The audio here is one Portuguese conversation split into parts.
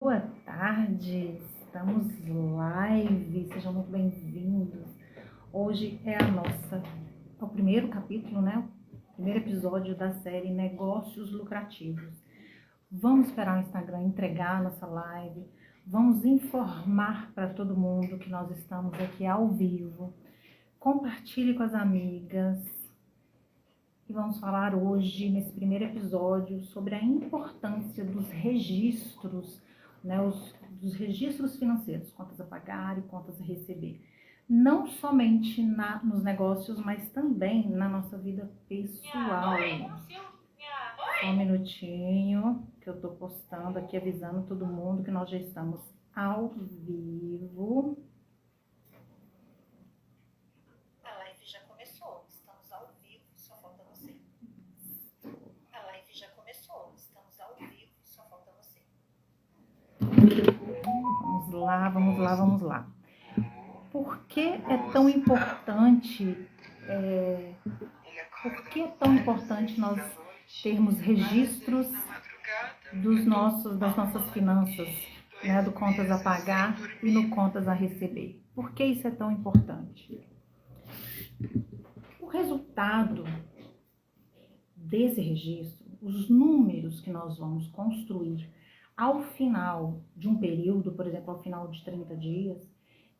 Boa tarde, estamos live, sejam muito bem-vindos. Hoje é o primeiro capítulo, né? O primeiro episódio da série Negócios Lucrativos. Vamos esperar o Instagram entregar a nossa live, vamos informar para todo mundo que nós estamos aqui ao vivo. Compartilhe com as amigas. E vamos falar hoje, nesse primeiro episódio, sobre a importância dos registros, né, dos registros financeiros, contas a pagar e contas a receber. Não somente nos negócios, mas também na nossa vida pessoal. Só um minutinho, que eu estou postando aqui, avisando todo mundo que nós já estamos ao vivo. A live já começou, estamos ao vivo, só falta você. A live já começou, estamos ao vivo, só falta você. Vamos lá. Por que é tão importante nós termos registros das nossas finanças, né, do contas a pagar e no contas a receber? Por que isso é tão importante? O resultado desse registro, os números que nós vamos construir ao final de um período, por exemplo, ao final de 30 dias,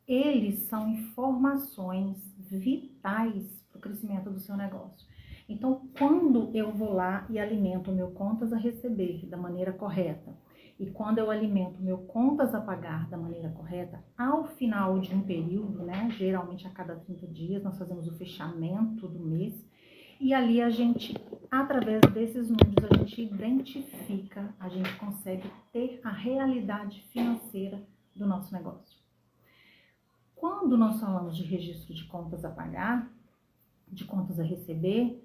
eles são informações vitais para o crescimento do seu negócio. Então, quando eu vou lá e alimento o meu contas a receber da maneira correta, e quando eu alimento o meu contas a pagar da maneira correta, ao final de um período, né, geralmente a cada 30 dias, nós fazemos o fechamento do mês, e ali a gente, através desses números, a gente identifica, a gente consegue ter a realidade financeira do nosso negócio. Quando nós falamos de registro de contas a pagar, de contas a receber,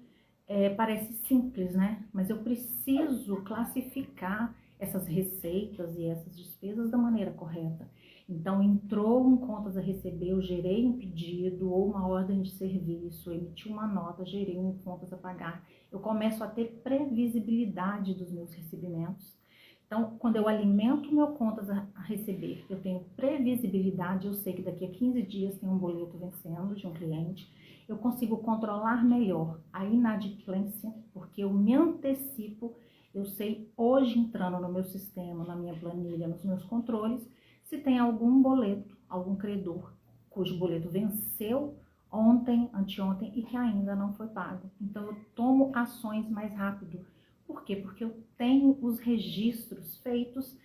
parece simples, né? Mas eu preciso classificar essas receitas e essas despesas da maneira correta. Então, entrou um contas a receber, eu gerei um pedido ou uma ordem de serviço, emiti uma nota, gerei um contas a pagar. Eu começo a ter previsibilidade dos meus recebimentos. Então, quando eu alimento meu contas a receber, eu tenho previsibilidade, eu sei que daqui a 15 dias tem um boleto vencendo de um cliente, eu consigo controlar melhor a inadimplência, porque eu me antecipo, eu sei hoje entrando no meu sistema, na minha planilha, nos meus controles, se tem algum boleto, algum credor, cujo boleto venceu ontem, anteontem e que ainda não foi pago. Então, eu tomo ações mais rápido. Por quê? Porque eu tenho os registros feitos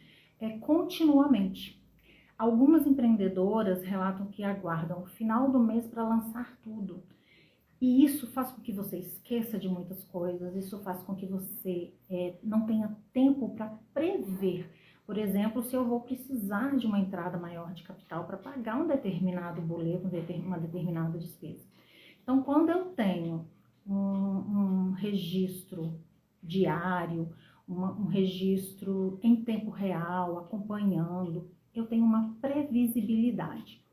continuamente. Algumas empreendedoras relatam que aguardam o final do mês para lançar tudo. E isso faz com que você esqueça de muitas coisas, isso faz com que você não tenha tempo para prever. Por exemplo, se eu vou precisar de uma entrada maior de capital para pagar um determinado boleto, uma determinada despesa. Então, quando eu tenho um registro diário, um registro em tempo real, acompanhando, eu tenho uma previsibilidade,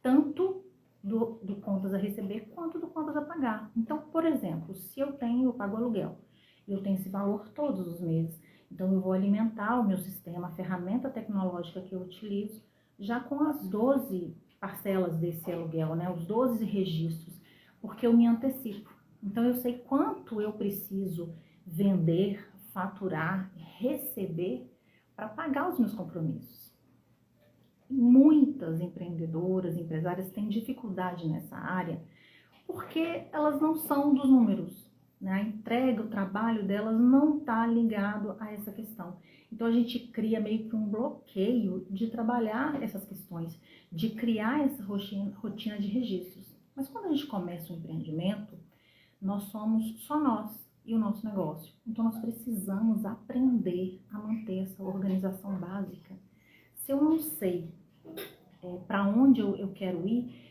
tanto do contas a receber quanto do contas a pagar. Então, por exemplo, se eu pago aluguel, eu tenho esse valor todos os meses, então eu vou alimentar o meu sistema, a ferramenta tecnológica que eu utilizo, já com as 12 parcelas desse aluguel, né, os 12 registros, porque eu me antecipo. Então, eu sei quanto eu preciso vender, faturar, receber para pagar os meus compromissos. Muitas empreendedoras, empresárias têm dificuldade nessa área porque elas não são dos números, né? A entrega, o trabalho delas não está ligado a essa questão. Então, a gente cria meio que um bloqueio de trabalhar essas questões, de criar essa rotina de registros. Mas quando a gente começa um empreendimento, nós somos só nós e o nosso negócio. Então, nós precisamos aprender a manter essa organização básica. Se eu não sei para onde eu quero ir,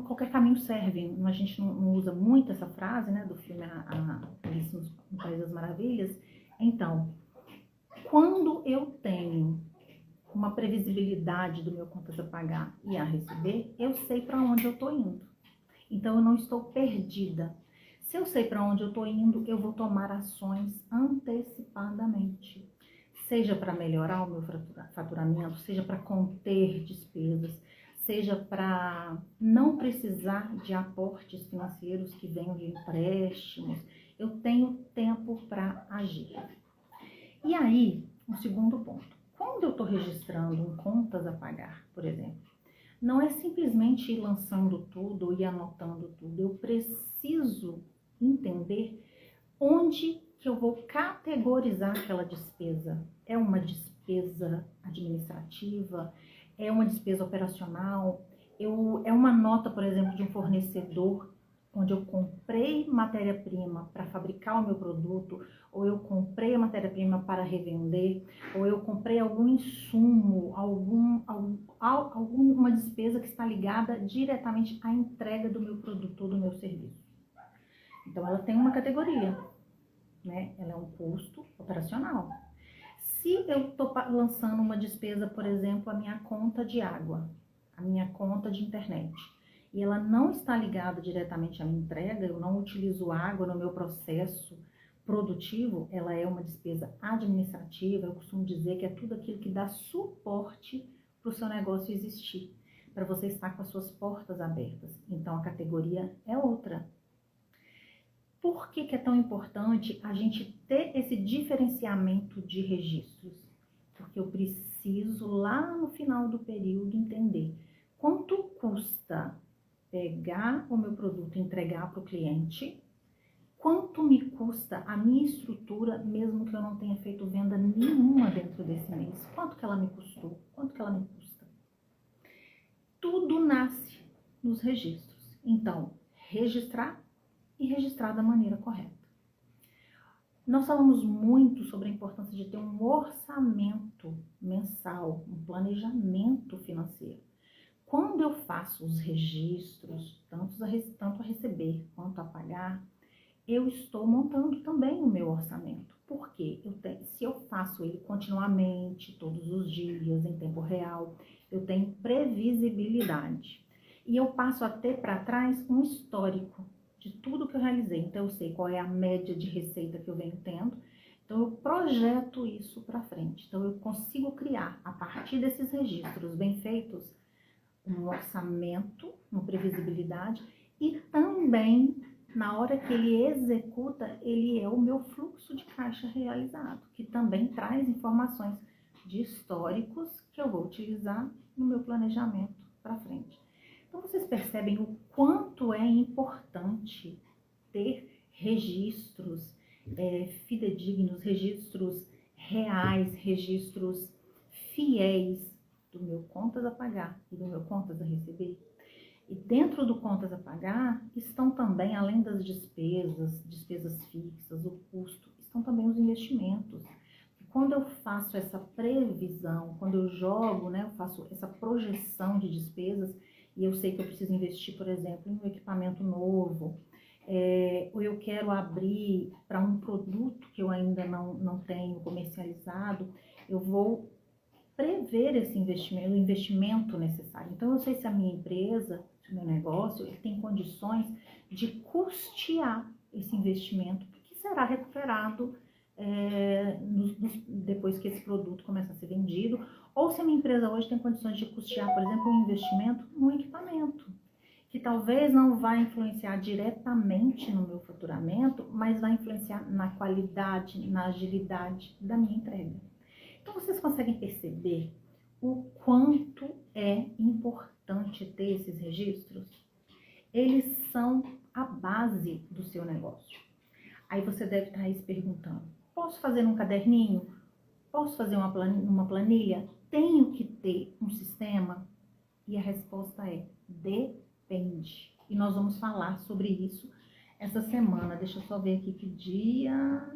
qualquer caminho serve. A gente não usa muito essa frase, né, do filme Alice no País das Maravilhas. Então, quando eu tenho uma previsibilidade do meu contas a pagar e a receber, eu sei para onde eu estou indo. Então, eu não estou perdida. Se eu sei para onde eu estou indo, eu vou tomar ações antecipadamente. seja para melhorar o meu faturamento, seja para conter despesas, seja para não precisar de aportes financeiros que venham de empréstimos, eu tenho tempo para agir. E aí, o segundo ponto. Quando eu estou registrando em contas a pagar, por exemplo, não é simplesmente ir lançando tudo e anotando tudo. Eu preciso entender onde que eu vou categorizar aquela despesa. É uma despesa administrativa? É uma despesa operacional? É uma nota, por exemplo, de um fornecedor onde eu comprei matéria-prima para fabricar o meu produto, ou eu comprei a matéria-prima para revender, ou eu comprei algum insumo, alguma despesa que está ligada diretamente à entrega do meu produto ou do meu serviço. Então, ela tem uma categoria, né? Ela é um custo operacional. Se eu estou lançando uma despesa, por exemplo, a minha conta de água, a minha conta de internet, e ela não está ligada diretamente à minha entrega, eu não utilizo água no meu processo produtivo, ela é uma despesa administrativa. Eu costumo dizer que é tudo aquilo que dá suporte para o seu negócio existir, para você estar com as suas portas abertas. Então, a categoria é outra. Por que é tão importante a gente ter esse diferenciamento de registros? Porque eu preciso, lá no final do período, entender quanto custa pegar o meu produto e entregar para o cliente, quanto me custa a minha estrutura, mesmo que eu não tenha feito venda nenhuma dentro desse mês. Quanto que ela me custou? Quanto que ela me custa? Tudo nasce nos registros. Então, registrar e registrar da maneira correta. Nós falamos muito sobre a importância de ter um orçamento mensal, um planejamento financeiro. Quando eu faço os registros, tanto a receber quanto a pagar, eu estou montando também o meu orçamento. Por quê? Se eu faço ele continuamente, todos os dias, em tempo real, eu tenho previsibilidade. E eu passo a ter para trás um histórico de tudo que eu realizei. Então, eu sei qual é a média de receita que eu venho tendo. Então, eu projeto isso para frente. Então, eu consigo criar, a partir desses registros bem feitos, um orçamento, uma previsibilidade, e também, na hora que ele executa, ele é o meu fluxo de caixa realizado, que também traz informações de históricos que eu vou utilizar no meu planejamento para frente. Então, vocês percebem o quanto é importante ter registros fidedignos, registros reais, registros fiéis do meu contas a pagar e do meu contas a receber. E dentro do contas a pagar estão também, além das despesas fixas, o custo, estão também os investimentos. E quando eu faço essa previsão, quando eu jogo, né, eu faço essa projeção de despesas, e eu sei que eu preciso investir, por exemplo, em um equipamento novo, ou eu quero abrir para um produto que eu ainda não tenho comercializado, eu vou prever esse investimento, o investimento necessário. Então, eu sei se a minha empresa, se o meu negócio, ele tem condições de custear esse investimento, que será recuperado depois que esse produto começa a ser vendido, ou se a minha empresa hoje tem condições de custear, por exemplo, um investimento num equipamento, que talvez não vai influenciar diretamente no meu faturamento, mas vai influenciar na qualidade, na agilidade da minha entrega. Então, vocês conseguem perceber o quanto é importante ter esses registros? Eles são a base do seu negócio. Aí você deve estar aí se perguntando, posso fazer um caderninho? Posso fazer uma planilha? Tenho que ter um sistema? E a resposta é, depende. E nós vamos falar sobre isso essa semana. Deixa eu só ver aqui que dia...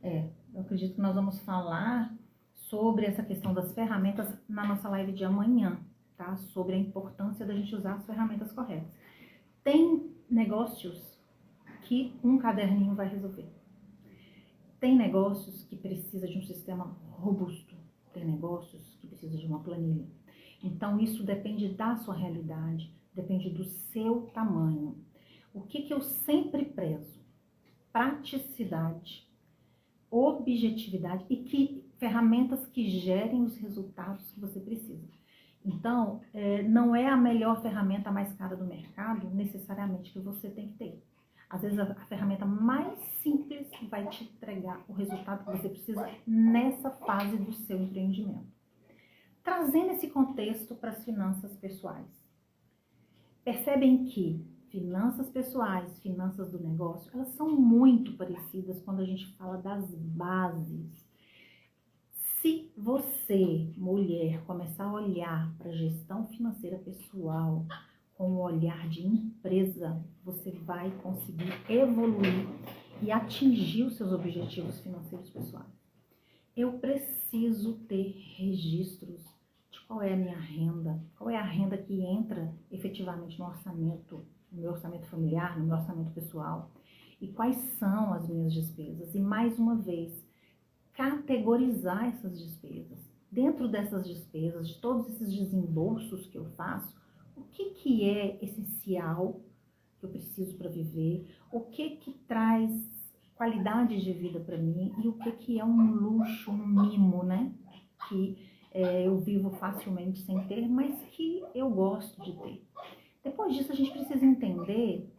eu acredito que nós vamos falar sobre essa questão das ferramentas na nossa live de amanhã, tá? Sobre a importância da gente usar as ferramentas corretas. Tem negócios que um caderninho vai resolver. Tem negócios que precisa de um sistema robusto. Tem negócios que precisa de uma planilha. Então, isso depende da sua realidade, depende do seu tamanho. O que eu sempre prezo? Praticidade, objetividade e ferramentas que gerem os resultados que você precisa. Então, não é a melhor ferramenta mais cara do mercado, necessariamente, que você tem que ter. Às vezes, a ferramenta mais simples vai te entregar o resultado que você precisa nessa fase do seu empreendimento. Trazendo esse contexto para as finanças pessoais. Percebem que finanças pessoais, finanças do negócio, elas são muito parecidas quando a gente fala das bases. Se você, mulher, começar a olhar para a gestão financeira pessoal com um olhar de empresa, você vai conseguir evoluir e atingir os seus objetivos financeiros pessoais. Eu preciso ter registros de qual é a minha renda, qual é a renda que entra efetivamente no orçamento, no meu orçamento familiar, no meu orçamento pessoal, e quais são as minhas despesas. E mais uma vez, categorizar essas despesas. Dentro dessas despesas, de todos esses desembolsos que eu faço, o que é essencial que eu preciso para viver, o que traz qualidade de vida para mim e o que é um luxo, um mimo, né? Que eu vivo facilmente sem ter, mas que eu gosto de ter. Depois disso, a gente precisa entender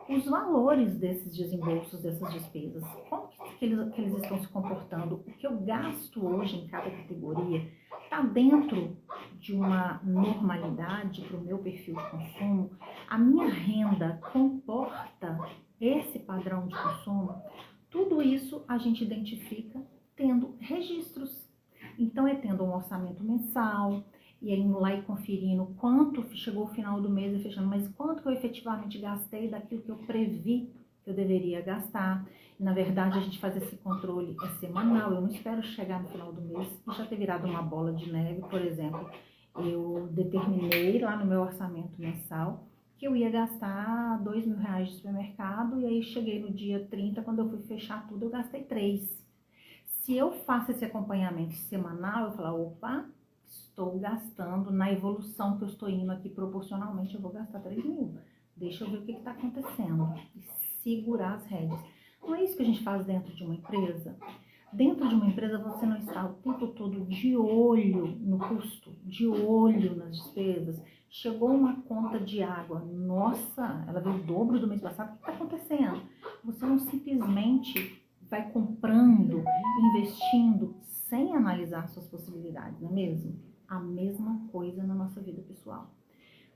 os valores desses desembolsos, dessas despesas. Como que eles estão se comportando? O que eu gasto hoje em cada categoria está dentro de uma normalidade para o meu perfil de consumo? A minha renda comporta esse padrão de consumo? Tudo isso a gente identifica tendo registros. Então, tendo um orçamento mensal, e aí indo lá e conferindo quanto chegou o final do mês e fechando, mas quanto que eu efetivamente gastei daquilo que eu previ que eu deveria gastar. E, na verdade, a gente faz esse controle semanal. Eu não espero chegar no final do mês e já ter virado uma bola de neve. Por exemplo, eu determinei lá no meu orçamento mensal que eu ia gastar R$2.000 de supermercado, e aí cheguei no dia 30, quando eu fui fechar tudo, eu gastei 3. Se eu faço esse acompanhamento semanal, eu falo, opa, estou gastando na evolução que eu estou indo aqui proporcionalmente, eu vou gastar 3.000. Deixa eu ver o que está acontecendo. E segurar as rédeas. Não é isso que a gente faz dentro de uma empresa? Dentro de uma empresa, você não está o tempo todo de olho no custo, de olho nas despesas. Chegou uma conta de água, nossa, ela veio o dobro do mês passado, o que está acontecendo? Você não simplesmente vai comprando, investindo, sem analisar suas possibilidades, não é mesmo? A mesma coisa na nossa vida pessoal.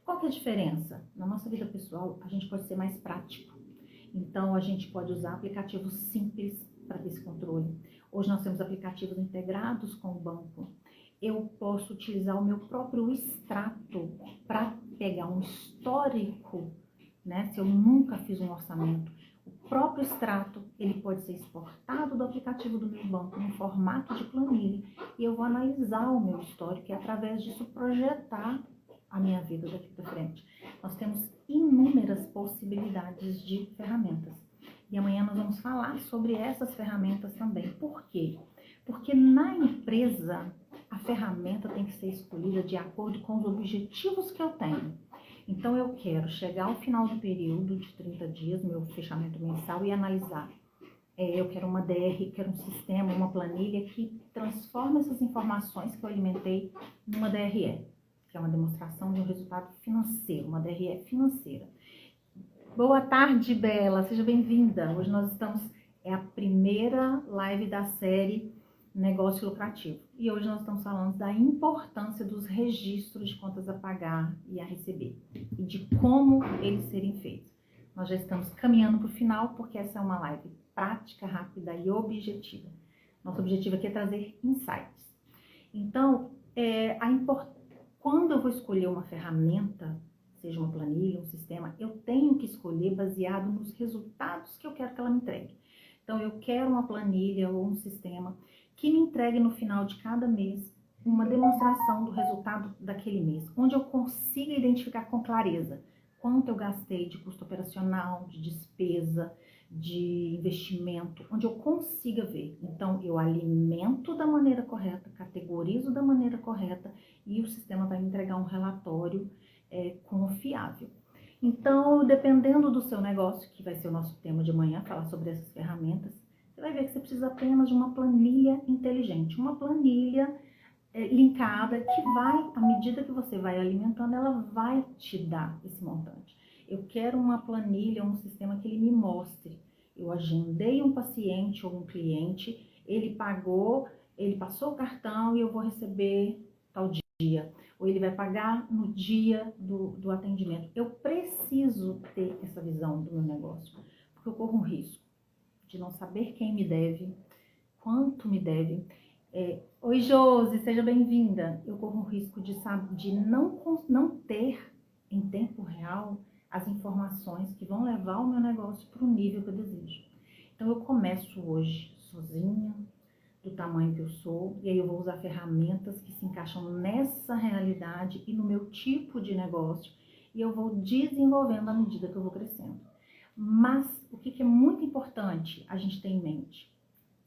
Qual que é a diferença? Na nossa vida pessoal, a gente pode ser mais prático. Então, a gente pode usar aplicativos simples para ter esse controle. Hoje nós temos aplicativos integrados com o banco. Eu posso utilizar o meu próprio extrato para pegar um histórico, né? Se eu nunca fiz um orçamento, o próprio extrato, ele pode ser exportado do aplicativo do meu banco em formato de planilha, e eu vou analisar o meu histórico e, através disso, projetar a minha vida daqui para frente. Nós temos inúmeras possibilidades de ferramentas. E amanhã nós vamos falar sobre essas ferramentas também. Por quê? Porque na empresa, a ferramenta tem que ser escolhida de acordo com os objetivos que eu tenho. Então, eu quero chegar ao final do período de 30 dias, meu fechamento mensal, e analisar. Eu quero uma DR, quero um sistema, uma planilha que transforma essas informações que eu alimentei numa DRE, que é uma demonstração de um resultado financeiro, uma DRE financeira. Boa tarde, Bela, seja bem-vinda. Hoje nós estamos, a primeira live da série Negócio Lucrativo. E hoje nós estamos falando da importância dos registros de contas a pagar e a receber, e de como eles serem feitos. Nós já estamos caminhando para o final, porque essa é uma live prática, rápida e objetiva. Nosso objetivo aqui é trazer insights. Então, quando eu vou escolher uma ferramenta, seja uma planilha, um sistema, eu tenho que escolher baseado nos resultados que eu quero que ela me entregue. Então, eu quero uma planilha ou um sistema que me entregue no final de cada mês uma demonstração do resultado daquele mês, onde eu consiga identificar com clareza quanto eu gastei de custo operacional, de despesa, de investimento, onde eu consiga ver. Então, eu alimento da maneira correta, categorizo da maneira correta, e o sistema vai me entregar um relatório confiável. Então, dependendo do seu negócio, que vai ser o nosso tema de amanhã, falar sobre essas ferramentas, você vai ver que você precisa apenas de uma planilha inteligente, uma planilha linkada que vai, à medida que você vai alimentando, ela vai te dar esse montante. Eu quero uma planilha, um sistema que ele me mostre. Eu agendei um paciente ou um cliente, ele pagou, ele passou o cartão e eu vou receber tal dia. Ou ele vai pagar no dia do atendimento. Eu preciso ter essa visão do meu negócio, porque eu corro um risco de não saber quem me deve, quanto me deve. Oi, Josi, seja bem-vinda. Eu corro o risco de não ter em tempo real as informações que vão levar o meu negócio para o nível que eu desejo. Então, eu começo hoje sozinha, do tamanho que eu sou, e aí eu vou usar ferramentas que se encaixam nessa realidade e no meu tipo de negócio, e eu vou desenvolvendo à medida que eu vou crescendo. Mas, o que é muito importante a gente ter em mente?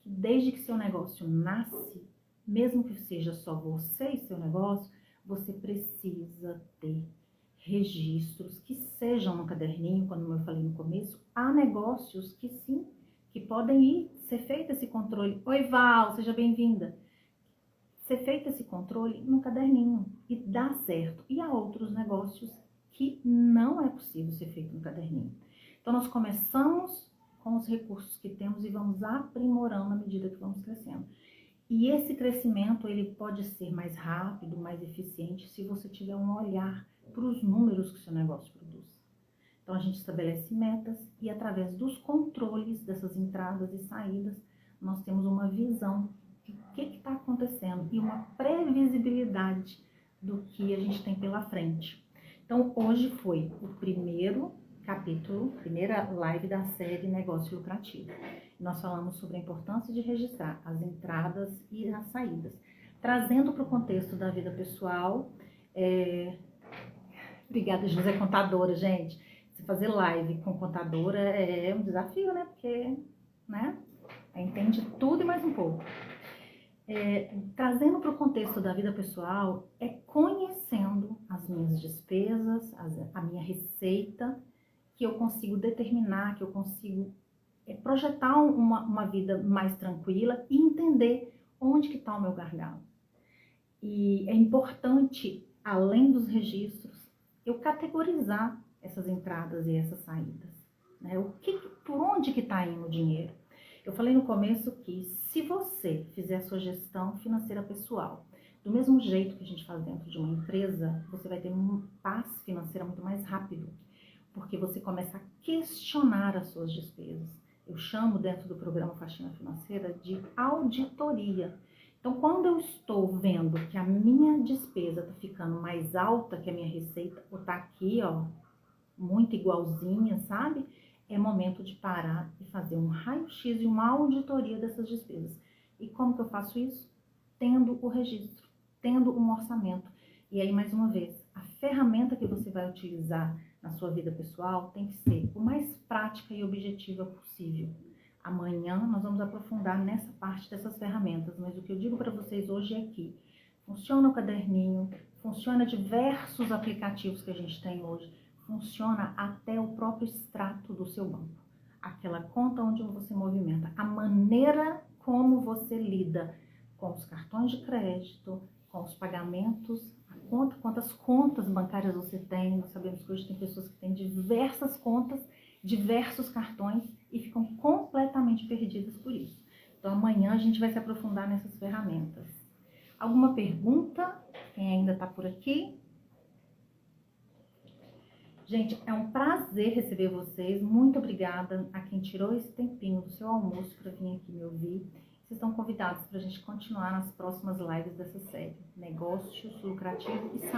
Que desde que seu negócio nasce, mesmo que seja só você e seu negócio, você precisa ter registros que sejam no caderninho, como eu falei no começo. Há negócios que sim, que podem ser feito esse controle. Oi, Val, seja bem-vinda. Ser feito esse controle no caderninho e dá certo. E há outros negócios que não é possível ser feito no caderninho. Então, nós começamos com os recursos que temos e vamos aprimorando à medida que vamos crescendo. E esse crescimento, ele pode ser mais rápido, mais eficiente, se você tiver um olhar para os números que o seu negócio produz. Então, a gente estabelece metas e, através dos controles dessas entradas e saídas, nós temos uma visão do que está acontecendo e uma previsibilidade do que a gente tem pela frente. Então, hoje foi o primeiro capítulo, primeira live da série Negócio Lucrativo. Nós falamos sobre a importância de registrar as entradas e as saídas, trazendo para o contexto da vida pessoal. Obrigada, José, contadora, gente. Se fazer live com contadora é um desafio, né? Porque, né? Entende tudo e mais um pouco. Trazendo para o contexto da vida pessoal, é conhecendo as minhas despesas, a minha receita, que eu consigo determinar, que eu consigo projetar uma vida mais tranquila e entender onde que está o meu gargalo. E é importante, além dos registros, eu categorizar essas entradas e essas saídas. Né? Por onde que está indo o dinheiro? Eu falei no começo que se você fizer a sua gestão financeira pessoal, do mesmo jeito que a gente faz dentro de uma empresa, você vai ter uma paz financeira muito mais rápido, porque você começa a questionar as suas despesas. Eu chamo dentro do programa Faxina Financeira de auditoria. Então, quando eu estou vendo que a minha despesa está ficando mais alta que a minha receita, ou está aqui, ó, muito igualzinha, sabe? É momento de parar e fazer um raio-x e uma auditoria dessas despesas. E como que eu faço isso? Tendo o registro, tendo um orçamento. E aí, mais uma vez, a ferramenta que você vai utilizar na sua vida pessoal tem que ser o mais prática e objetiva possível. Amanhã nós vamos aprofundar nessa parte dessas ferramentas, mas o que eu digo para vocês hoje é que funciona o caderninho, funciona diversos aplicativos que a gente tem hoje, funciona até o próprio extrato do seu banco, aquela conta onde você movimenta, a maneira como você lida com os cartões de crédito, com os pagamentos, quantas contas bancárias você tem. Nós sabemos que hoje tem pessoas que têm diversas contas, diversos cartões e ficam completamente perdidas por isso. Então amanhã a gente vai se aprofundar nessas ferramentas. Alguma pergunta? Quem ainda está por aqui? Gente, é um prazer receber vocês. Muito obrigada a quem tirou esse tempinho do seu almoço para vir aqui me ouvir. Vocês estão convidados para a gente continuar nas próximas lives dessa série. Negócios, lucrativo e saúde.